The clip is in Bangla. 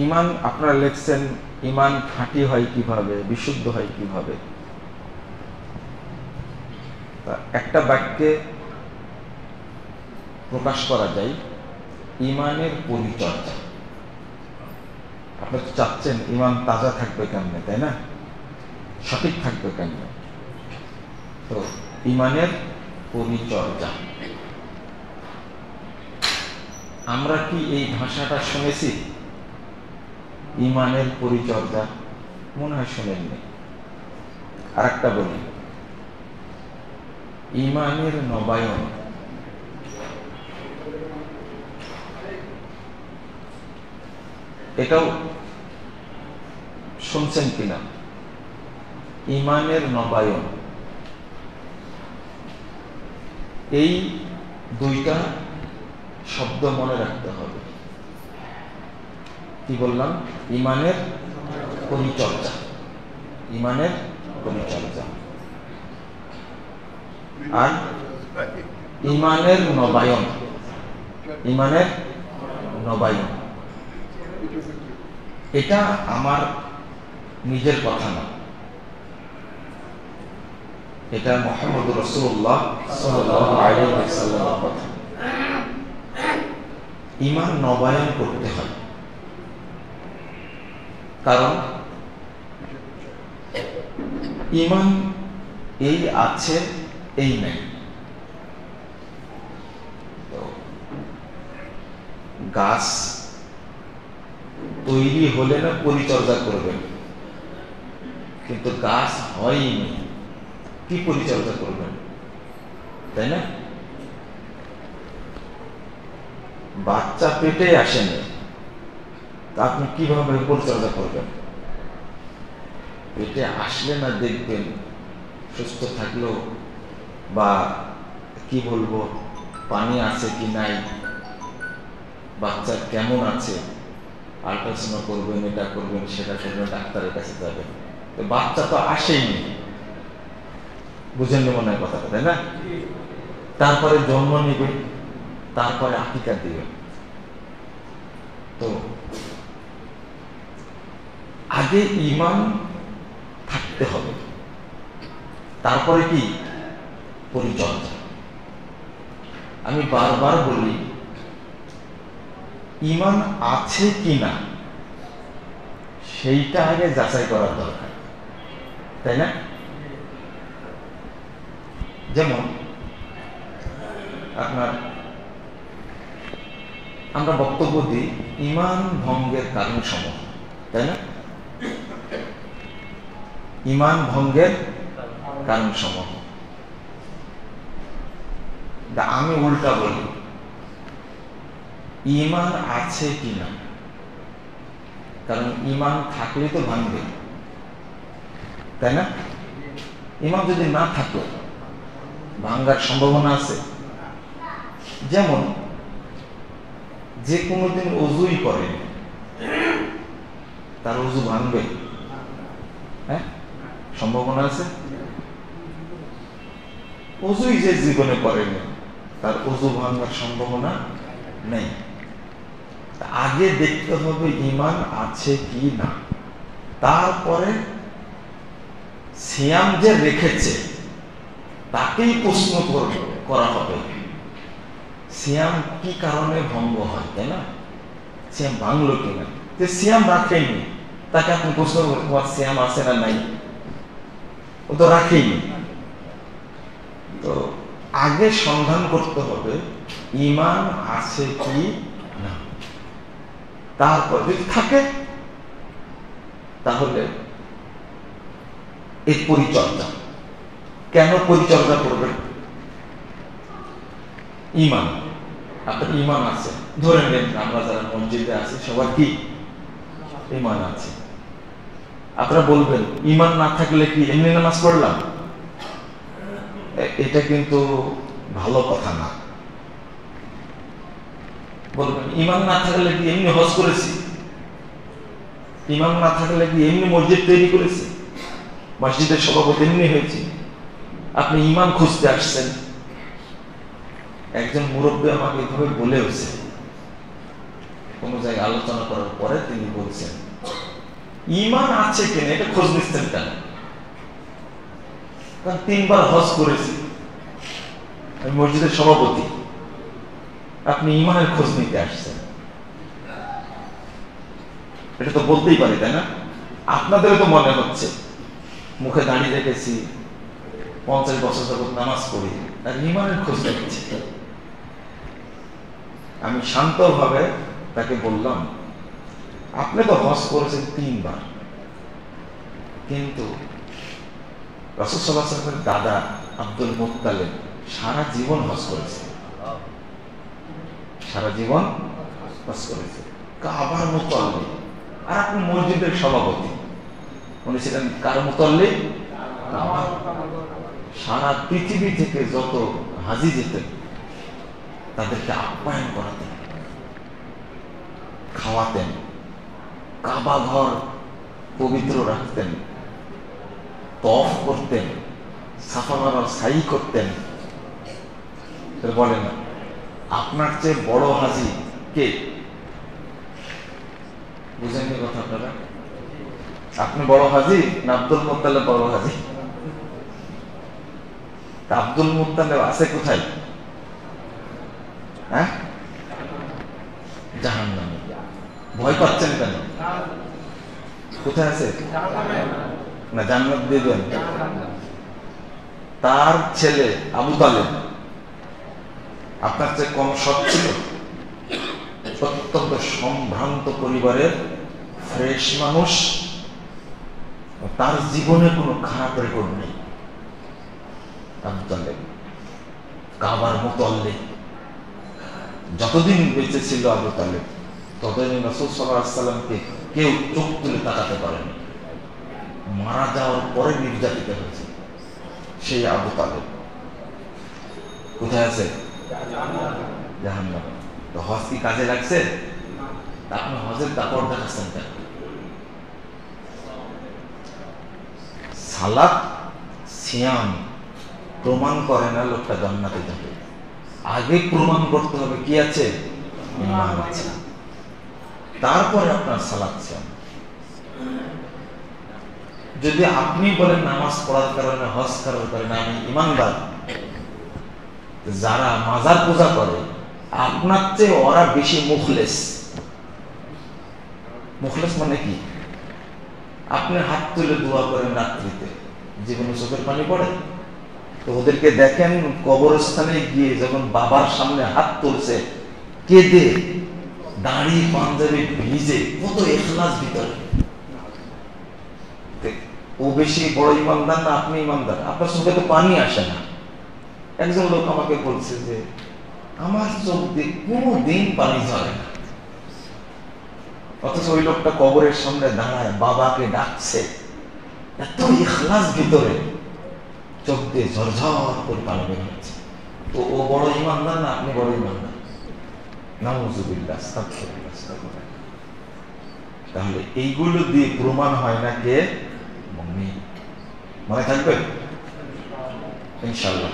ইমান আপনারা লিখছেন, ইমান খাঁটি হয় কিভাবে, বিশুদ্ধ হয় কিভাবে? একটা বাক্যে প্রকাশ করা যায় ইমানের পরিচর্যা। আপনি তো চাচ্ছেন ইমান তাজা থাকবে কেমনে, তাই না? সঠিক থাকবে কেমনে? তো ইমানের পরিচর্যা, আমরা কি এই ভাষাটা শুনেছি? ইমানের পরিচর্যা মনে হয় শুনেননি। আর একটা বলি, ইমানের নবায়ন। এটাও শুনছেন কিনা? ইমানের নবায়ন, এই দুইটা শব্দ মনে রাখতে হবে। কি বললাম? ইমানের পরিচর্যা, ইমানের পরিচর্যা আর ইমানের নবায়ন, ইমানের নবায়ন। এটা আমার নিজের কথা না, এটা মুহাম্মদ রাসূলুল্লাহ সাল্লাল্লাহু আলাইহি ওয়াসাল্লামের কথা। ইমান নবায়ন করতে হয়, কারণ ইমান এই আছে এই নাই। তো গাছ তৈরি হলে না পরিচর্যা করবেন, কিন্তু গাছ হয়নি, কি পরিচর্যা করবেন, তাই না? বাচ্চা পেটে আসেনি, তা আপনি কিভাবে পরিচর্যা করবেন? পেটে আসলে না দেখবেন সুস্থ থাকলো, বা কি বলবো, পানি আছে কি নাই, বাচ্চা কেমন আছে, আল্ট্রাসাউন্ড করবেন, এটা করবেন, সেটা করবেন, ডাক্তারের কাছে যাবেন। তো বাচ্চা তো আসেনি, বুঝেন মনে হয় কথাটা, তাই না? তারপরে জন্ম নিবে, তারপরে আকিকা দিবে। তো আগে ইমান থাকতে হবে, তারপরে কি পরিচর্যা। আমি বারবার বলি, ইমান আছে কিনা সেইটা আগে যাচাই করার দরকার, তাই না? যেমন আপনার, আমরা বক্তব্য দিই ইমান ভঙ্গের কারণ সমূহ, তাই না? ইমান ভঙ্গের কারণ সমূহ। আমি উল্টা বলি, ইমান আছে কিনা, কারণ ইমান থাকলে তো ভাঙবে, তাই না? ইমান যদি না থাকতো ভাঙ্গার সম্ভাবনা আছে। যেমন যে কোনোদিন ওযুই করে, তার ওযু ভাঙবে? হ্যাঁ, সম্ভাবনা আছে? ওযুই যে জীবনে করেনি, তার ওযু ভাঙার সম্ভাবনা নেই। আগে দেখতে হবে ইমান আছে কি না, তারপরে সিয়াম যে রেখেছে তাকেই প্রশ্ন করা হবে, সিয়াম কি কারণে ভঙ্গ হয়, তাই না? সিয়াম ভাঙলো কিনা। যে সিয়াম রাখেনি তাকে আপনি প্রশ্ন করবেন তোমার সিয়াম আছে না নাই, ও তো রাখেনি। তো আগে সন্ধান করতে হবে ইমান আছে কি না, তারপর যদি থাকে তাহলে এর পরিচর্যা। কেন পরিচর্যা করবেন? ইমান, আপনার ইমান আছে, ধরে নেন আমরা যারা মসজিদে আছি সবার কি ইমান আছে। আপনারা বলবেন ইমান না থাকলে কি এমনি নামাজ পড়লাম? এটা কিন্তু ভালো কথা না। বলবেন ইমান না থাকলে কি এমনি হজ করেছি, ইমান না থাকলে কি এমনি মসজিদ তৈরি করেছি, মসজিদের সভাপতি এমনি হয়েছে। আপনি ইমান খুঁজতে আসছেন। একজন মুরব্বী আমাকে এভাবে বলেওছে কোন জায়গায় আলোচনা করার পরে তিনি বলছেন, ঈমান আছে কিনা এটা খোঁজ নিচ্ছেন কেন? কারণ 3 বার হজ করেছি, আমি মসজিদের সভাপতি, আপনি ঈমানের খোঁজ নিতে আসছেন, এটা তো বলতেই পারি, তাই না? আপনাদেরও তো মনে হচ্ছে মুখে দাঁড়িয়ে রেখেছি, 50 বছর যাবত নামাজ পড়ি, আর ঈমানের খোঁজ নিচ্ছি। আমি শান্তভাবে তাকে বললাম, আপনি তো হজ করেছেন 3 বার, কিন্তু রাসূল সাল্লাল্লাহু আলাইহি ওয়াসাল্লামের দাদা আব্দুল মুত্তালিব সারা জীবন হজ করেছে, সারা জীবন হজ করেছে, কাবার মুতাল্লি, আর আপনি মসজিদের সভাপতি। উনি ছিলেন কার মুতাল্লি? সারা পৃথিবী থেকে যত হাজি যেতেন তাদেরকে আপ্যায়ন করাতেন, খাওয়াতেন, কাবা ঘর পবিত্র রাখতেন, তওয়াফ করতেন, সাফা মারওয়া সাই করতেন। বলেন আপনার চেয়ে বড় হাজি কে? বুঝেননি কথা আপনারা? আপনি বড় হাজি না আব্দুল মুত্তালিব বড় হাজি? আব্দুল মুত্তালিব আছে কোথায়? হ্যাঁ, জাহান্নামে। ভয় পাচ্ছেন কেন? কোথায় আছে? না, জান্নাত দিবেন। তার ছেলে আবু তালেব আপনার চেয়ে কম সৎ ছিল? অত্যন্ত সম্ভ্রান্ত পরিবারের ফ্রেশ মানুষ, তার জীবনে কোনো খারাপ রেকর্ড নেই। আবু তালেব কাবার মুতাল্লি, যতদিন বেঁচে ছিল আবু তালেব ততদিন রাসূল সাল্লাল্লাহু আলাইহি ওয়াসাল্লামকে কেউ চোখ তুলে তাকাতে পারেনি। মারা যাওয়ার পরে নির্যাতিত হয়েছে সেই আবু তালেব। কোথায় আছে? জাহান্নামে। তো হজ কি কাজে লাগছে? আপনি হজের কাপড় দেখাচ্ছেন কেন? সালাত সিয়াম প্রমাণ করে না লোকটা জান্নাতে যাবে। আগে প্রমাণ করতে হবে কি আছে? ঈমান আছে, তারপরে আপনার সালাত সিয়াম। যদি আপনি বলেন নামাজ পড়ার কারণে, হজ করার কারণে আমি ঈমানদার, যারা মাজার পূজা করে আপনার চেয়ে ওরা বেশি মুখলেস। মুখলেস মানে কি? আপনি হাত তুলে দোয়া করেন রাত্রিতে, জীবনে চোখের পানি পড়ে, তো ওদেরকে দেখেন কবরস্থানে গিয়ে যখন বাবার সামনে হাত তুলছে কেঁদে, দাড়ি পাঞ্জাবি ভিজে, কত ইখলাস ভিতরে। ও বেশি বড় ইমানদার না আপনি ইমানদার? আপনার চোখে তো পানি আসে না। একজন লোক আমাকে বলছে যে আমার চোখ দিয়ে কোনো দিন পানি ঝরে না, অথচ ওই লোকটা কবরের সামনে দাঁড়ায় বাবাকে ডাকছে, এত ইখলাস ভিতরে, চোখ দিয়ে ঝরঝর করে পানি বের হচ্ছে। তো ও বড় ইমানদার না আপনি বড় ইমানদার? নাউযুবিল্লাহ, আস্তাগফিরুল্লাহ, আস্তাগফিরুল্লাহ। তাহলে এইগুলো দিয়ে প্রমাণ হয় না কে মুমিন। মনে থাকবে ইনশাআল্লাহ।